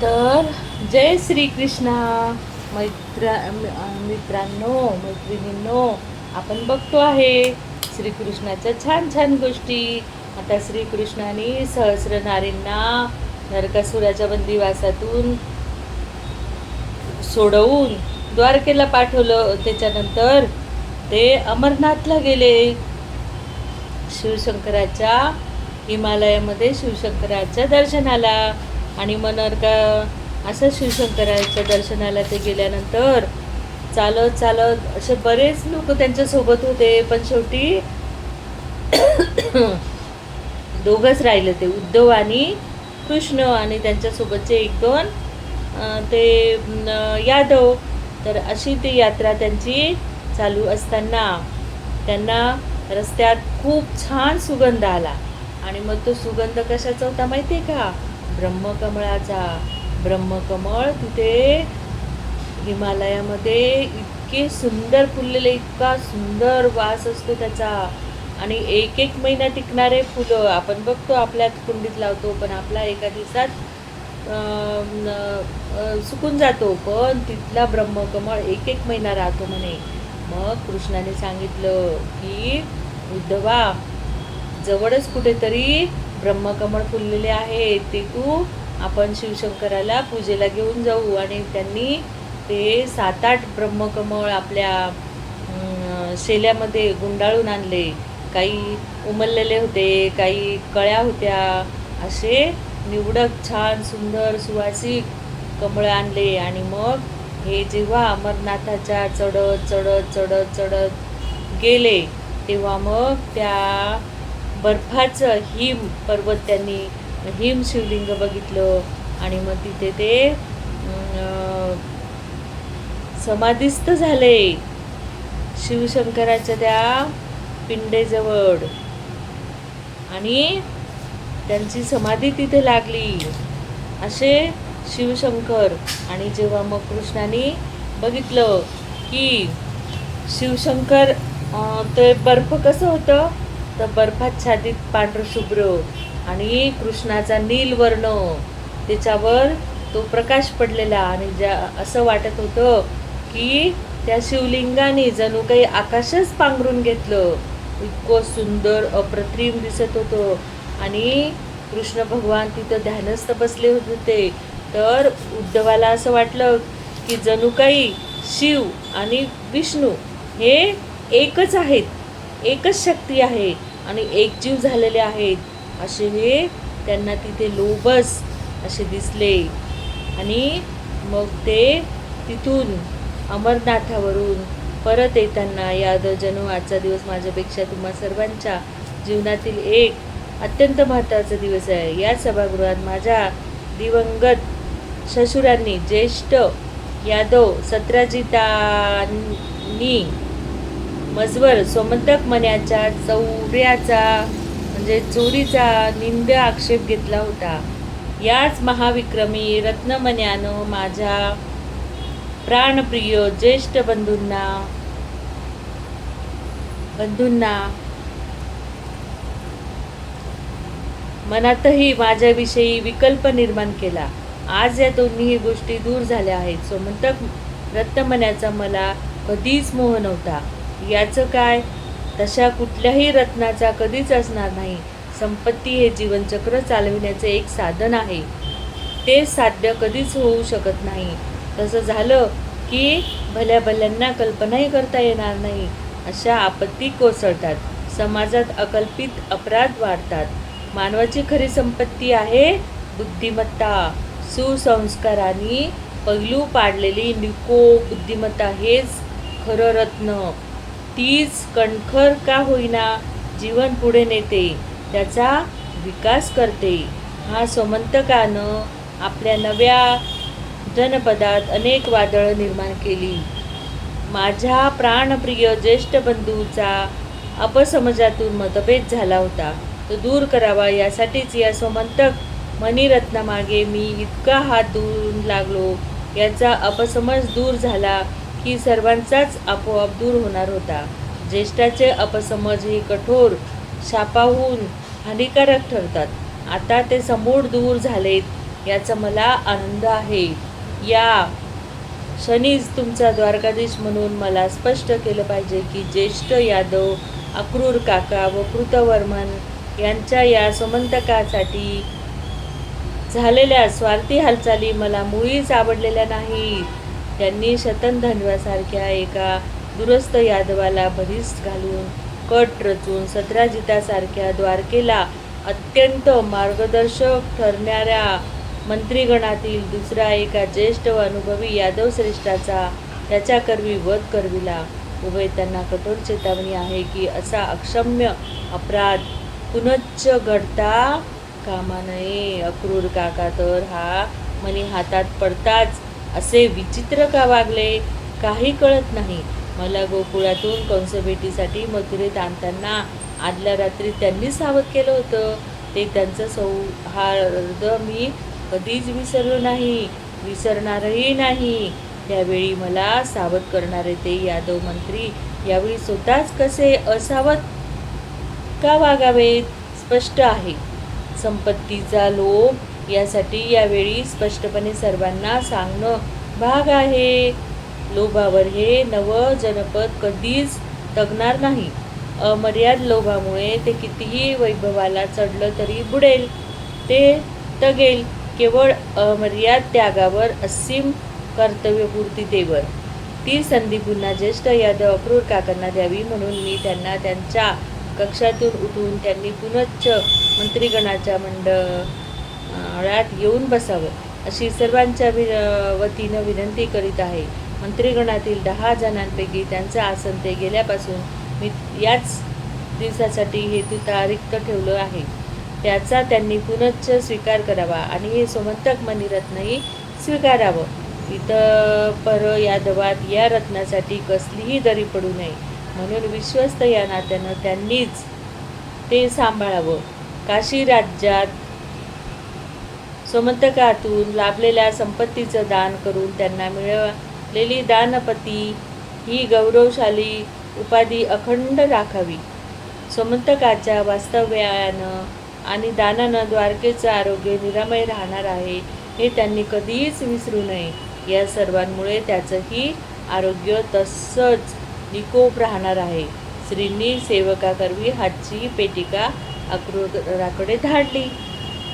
तर जय श्री कृष्णा मित्रांनो, मैत्रिणींनो, आपण बघतो आहे श्रीकृष्णाच्या छान छान गोष्टी. आता श्रीकृष्णाने सहस्र नारींना नरकासुराच्या बंदिवासातून सोडवून द्वारकेला पाठवलं. त्याच्यानंतर ते अमरनाथला गेले. शिवशंकराच्या हिमालयामध्ये शिवशंकराच्या दर्शनाला. आणि का असं शिवशंकराच्या दर्शनाला ते गेल्यानंतर चालत चालत असे बरेच लोक त्यांच्यासोबत होते, पण शेवटी दोघंच राहिले, ते उद्धव आणि कृष्ण आणि त्यांच्यासोबतचे एक दोन ते यादव. तर अशी ती यात्रा त्यांची चालू असताना त्यांना रस्त्यात खूप छान सुगंध आला. आणि मग तो सुगंध कशाचा होता माहिती आहे का? ब्रह्मकमळाचा. ब्रह्मकमळ तिथे हिमालयामध्ये इतके सुंदर फुललेले, इतका सुंदर वास असतो त्याचा. आणि एक एक महिना टिकणारे फुलं आपण बघतो, आपल्या कुंडीत लावतो, पण आपला एका दिवसात सुकून जातो, पण तिथला ब्रह्मकमळ एक एक महिना राहतो म्हणे. मग कृष्णाने सांगितलं की उद्धवा, जवळच कुठेतरी ब्रह्मकमळ फुललेले आहे, ते तू आपण शिवशंकराला पूजेला घेऊन जाऊ. आणि त्यांनी ते 7-8 ब्रह्मकमळ आपल्या शेल्यामध्ये गुंडाळून आणले. काही उमललेले होते, काही कळ्या होत्या, असे निवडक छान सुंदर सुवासिक कमळ आणले. आणि मग हे जेव्हा अमरनाथाच्या चढत चढत चढत चढत गेले, तेव्हा मग त्या बर्फाचं हिम पर्वत, त्यांनी हिम शिवलिंग बघितलं. आणि मग तिथे ते समाधीस्थ झाले शिवशंकराच्या त्या पिंडेजवळ, आणि त्यांची समाधी तिथे लागली असे शिवशंकर. आणि जेव्हा मग कृष्णाने बघितलं की शिवशंकर, ते बर्फ कसं होतं, तर बर्फाच्छादित पांढरं शुभ्र आणि कृष्णाचा नीलवर्ण, त्याच्यावर तो प्रकाश पडलेला. आणि असं वाटत होतं की त्या शिवलिंगाने जणू काही आकाशच पांघरून घेतलं. इतकं सुंदर अप्रतिम दिसत होतं. आणि कृष्ण भगवान तिथं ध्यानस्थ बसले होते. तर उद्धवाला असं वाटलं की जणू काही शिव आणि विष्णू हे एकच आहेत, एकच शक्ती आहे आणि एकजीव झालेले आहेत, असे हे त्यांना तिथे लोभस असे दिसले. आणि मग ते तिथून अमरनाथावरून परत येताना, यादवजनो, आजचा दिवस माझ्यापेक्षा तुम्हा सर्वांच्या जीवनातील एक अत्यंत महत्त्वाचा दिवस आहे. या सभागृहात माझ्या दिवंगत श्वशुरांनी, ज्येष्ठ यादव सत्राजितांनी मजवर सोमंतक मण्याच्या चौर्याचा म्हणजे चोरीचा निंद आक्षेप घेतला होता. याच महाविक्रमी रत्नमण्यानं माझ्या प्राणप्रिय ज्येष्ठ बंधूंना मनातही माझ्याविषयी विकल्प निर्माण केला. आज या दोन्ही गोष्टी दूर झाल्या आहेत. सोमंतक रत्नमण्याचा मला कधीच मोह नव्हता. याचं काय? तशा कुठल्याही रत्नाचा कधीच असणार नाही. संपत्ती हे जीवनचक्र चालविण्याचे एक साधन आहे, ते साध्य कधीच होऊ शकत नाही. तसं झालं की भल्या भल्यांना कल्पनाही करता येणार नाही अशा आपत्ती कोसळतात. समाजात अकल्पित अपराध वाढतात. मानवाची खरी संपत्ती आहे बुद्धिमत्ता. सुसंस्कारांनी पैलू पाडलेली निको बुद्धिमत्ता हेच खरं रत्न. तीच कणखर का होईना जीवन पुढे नेते, त्याचा विकास करते. हा सोमंतकानं आपल्या नव्या जनपदात अनेक वादळं निर्माण केली. माझ्या प्राणप्रिय ज्येष्ठ बंधूचा अपसमजातून मतभेद झाला होता, तो दूर करावा यासाठीच या सोमंतक मणिरत्नामागे मी इतका हात धुवून लागलो. याचा अपसमज दूर झाला की सर्वांचाच आपोआप दूर होणार होता. ज्येष्ठाचे अपसमज हे कठोर शापाहून हानिकारक ठरतात. आता ते समूळ दूर झालेत. याचा मला आनंद आहे. या क्षणीच तुमचा द्वारकाधीश म्हणून मला स्पष्ट केलं पाहिजे की ज्येष्ठ यादव अक्रूर काका व कृतवर्मन यांच्या या सुमंतकासाठी झालेल्या स्वार्थी हालचाली मला मुळीच आवडलेल्या नाहीत. त्यांनी शतनधन्वासारख्या एका दुरस्त यादवाला भरीस घालून कट रचून सत्राजितासारख्या द्वारकेला अत्यंत मार्गदर्शक ठरणाऱ्या मंत्रिगणातील दुसरा एका ज्येष्ठ व अनुभवी यादवश्रेष्ठाचा त्याच्याकरवी वध करविला. उभय त्यांना कठोर चेतावणी आहे की असा अक्षम्य अपराध पुनश्च घडता कामा नये. अक्रूर काका तर हा मनी हातात पडताच असे विचित्र का वागले काही कळत नाही. मला गोकुळातून कंसभेटीसाठी मथुरेत आणताना आदल्या रात्री त्यांनी सावध केलं होतं. ते त्यांचं सौहार्द मी कधीच विसरलो नाही, विसरणारही नाही. त्यावेळी मला सावध करणारे ते यादव मंत्री यावेळी स्वतःच कसे असावध का वागावेत स्पष्ट आहे. संपत्तीचा लोभ यासाठी यावेळी स्पष्टपणे सर्वांना सांगणं भाग आहे. लोभावर हे नव जनपद कधीच तगणार नाही. अमर्याद लोभामुळे ते कितीही वैभवाला चढलं तरी बुडेल, ते तगेल केवळ अमर्याद त्यागावर, असीम कर्तव्यपूर्तीतेवर. ती संधी पुन्हा ज्येष्ठ यादव अक्रूर काकांना द्यावी म्हणून मी त्यांना त्यांच्या कक्षातून उठून त्यांनी पुनश्च मंत्रिगणाच्या मंडळात येऊन बसावं अशी सर्वांच्या वतीनं विनंती करीत आहे. मंत्रिगणातील 10 जणांपैकी त्यांचं आसन ते गेल्यापासून मी याच दिवसासाठी हेतुता रिक्त ठेवलं आहे. त्याचा त्यांनी पुनश्च स्वीकार करावा आणि हे सोमंतक मणिरत्नही स्वीकारावं. इतपर यादवात या रत्नासाठी कसलीही दरी पडू नये म्हणून विश्वस्त या नात्यानं त्यांनीच ते सांभाळावं. काशी राज्यात सोमंतकातून लाभलेल्या संपत्तीचं दान करून त्यांना मिळालेली दानपती ही गौरवशाली उपाधी अखंड राखावी. सोमंतकाच्या वास्तव्यानं आणि दानानं द्वारकेचं आरोग्य निरामय राहणार आहे हे त्यांनी कधीच विसरू नये. या सर्वांमुळे त्याचंही आरोग्य तसंच निकोप राहणार आहे. श्रींनी सेवकाकरवी हातची पेटिका अक्रूराकडे धाडली.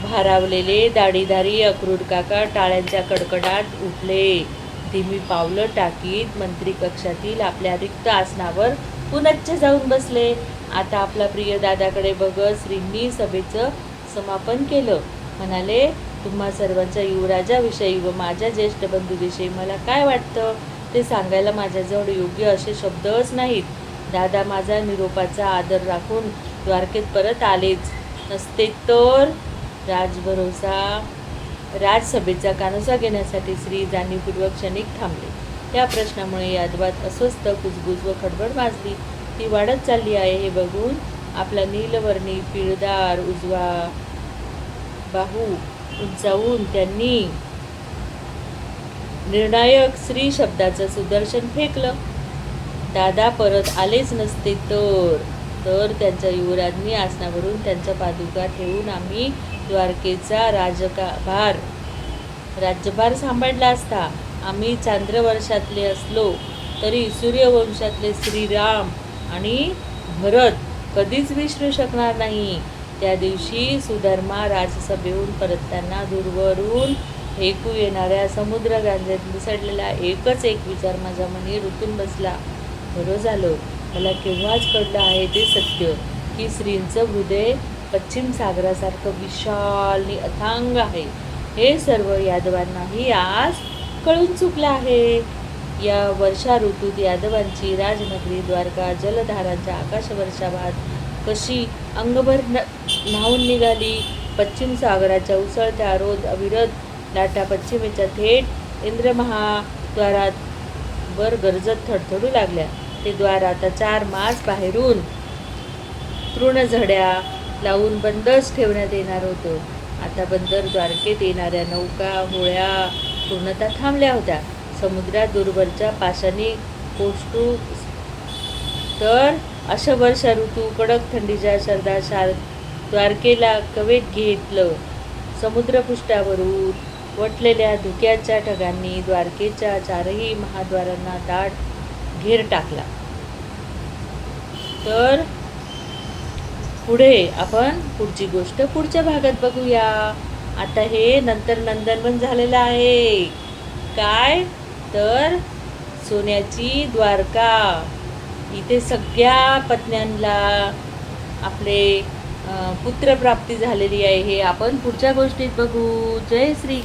भारावलेले दाढीधारी अक्रूर काका टाळ्यांच्या कडकडात उठले. धीमी पावलं टाकीत मंत्री कक्षातील आपल्या रिक्त आसनावर पुनश्च जाऊन बसले. आता आपला प्रिय दादाकडे बघत श्रींनी सभेचं समापन केलं. म्हणाले, तुम्हा सर्वांच्या युवराजाविषयी व माझ्या ज्येष्ठ बंधूविषयी मला काय वाटतं ते सांगायला माझ्याजवळ योग्य असे शब्दच नाहीत. दादा माझा निरोपाचा आदर राखून द्वारकेत परत आलेच नसते तर राजसभेचा कानोसा घेण्यासाठी श्री जाणीवपूर्वक क्षणिक थांबले. त्या प्रश्नामुळे यादवात अस्वस्थ कुजबुज व खडबड माजली. ती वाढत चालली आहे हे बघून आपला नीलवर्णी पिळदार उजवा बाहू उंचावून त्यांनी निर्णायक श्री शब्दाचं सुदर्शन फेकलं. दादा परत आलेच नसते तर त्यांच्या युवराज्ञी आसनावरून त्यांच्या पादुका ठेवून आम्ही द्वारकेचा राज्यभार सांभाळला असता. आम्ही चांद्रवर्षातले असलो तरी सूर्यवंशातले श्रीराम आणि भरत कधीच विसरू शकणार नाही. त्या दिवशी सुधर्मा राजसभेहून परतताना दूरवरून ऐकू येणाऱ्या समुद्र गांजेत मिसळलेला एकच एक विचार माझ्या मनी रुतून बसला. बरं झालं, मला केव्हाच कळलं आहे ते सत्य की श्रींचं हृदय पश्चिम सागरासारखं विशाल आणि अथांग आहे. हे सर्व यादवांनाही आज कळून चुकलं आहे. या वर्षा ऋतूत यादवांची राजनगरी द्वारका जलधारांच्या आकाशवर्षावात कशी अंगभर न्हावून निघाली. पश्चिम सागराच्या उसळत्या रोध अविरत लाटा पश्चिमेच्या थेट इंद्रमहाद्वारात वर गरजत थडथडू लागल्या. ते द्वार आता 4 मास बाहेरून तृणझड्या लावून बंदच ठेवण्यात येणार होतं. आता बंदर द्वारकेत येणाऱ्या नौका होळ्या पूर्णतः थांबल्या होत्या. समुद्रात दूरवरच्या पाशाने कोष्टू तर अशा वर्षा ऋतू कडक थंडीच्या शरदाशार द्वारकेला कवेत घेतलं. समुद्रपृष्ठावरून वटलेल्या धुक्याच्या ढगांनी द्वारकेच्या चारही महाद्वारांना दाट घेर टाकला. तर पुढे आपण पुढची गोष्ट पुढच्या भागात बघूया. आता हे नंतर नंदनवन झालेलं आहे. काय तर सोन्याची द्वारका. इथे सगळ्या पत्न्यांना आपले पुत्रप्राप्ती झालेली आहे. हे आपण पुढच्या गोष्टीत बघू. जय श्री